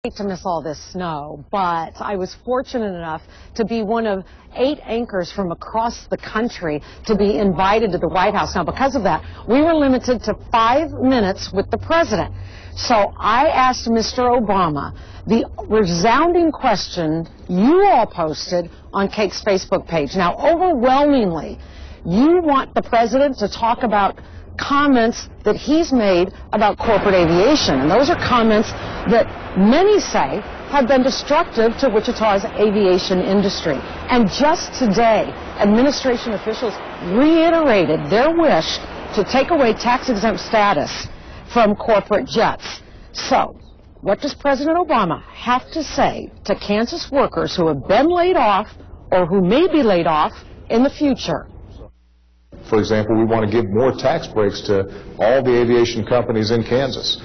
hate to miss all this snow, but I was fortunate enough to be one of 8 anchors from across the country to be invited to the White House. Now, because of that, we were limited to 5 minutes with the president. So I asked Mr. Obama the resounding question you all posted on Kate's Facebook page. Now, overwhelmingly, you want the president to talk about comments that he's made about corporate aviation. And those are comments that many say have been destructive to Wichita's aviation industry. And just today, administration officials reiterated their wish to take away tax-exempt status from corporate jets. So, what does President Obama have to say to Kansas workers who have been laid off or who may be laid off in the future? For example, we want to give more tax breaks to all the aviation companies in Kansas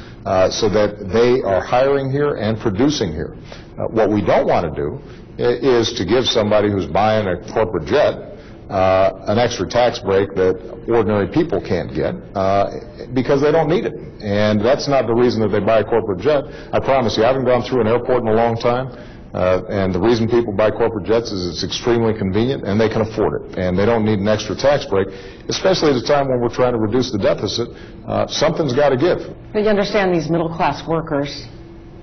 so that they are hiring here and producing here. What we don't want to do is to give somebody who's buying a corporate jet an extra tax break that ordinary people can't get because they don't need it. And that's not the reason that they buy a corporate jet. I promise you, I haven't gone through an airport in a long time. And the reason people buy corporate jets is it's extremely convenient and they can afford it. And they don't need an extra tax break, especially at a time when we're trying to reduce the deficit. Something's got to give. But you understand these middle-class workers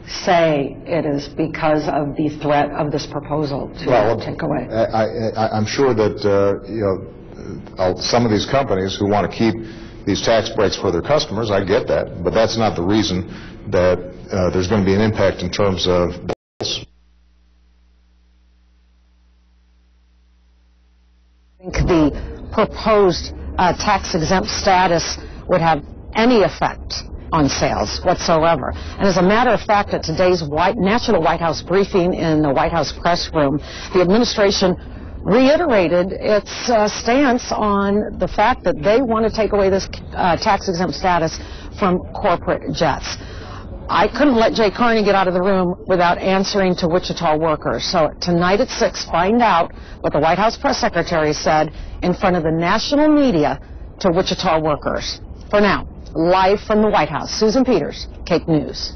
say it is because of the threat of this proposal to take away. I'm sure that some of these companies who want to keep these tax breaks for their customers, I get that. But that's not the reason that there's going to be an impact in terms of the proposed tax-exempt status would have any effect on sales whatsoever. And as a matter of fact, at today's National White House briefing in the White House press room, the administration reiterated its stance on the fact that they want to take away this tax-exempt status from corporate jets. I couldn't let Jay Carney get out of the room without answering to Wichita workers. So tonight at 6, find out what the White House press secretary said in front of the national media to Wichita workers. For now, live from the White House, Susan Peters, Kate News.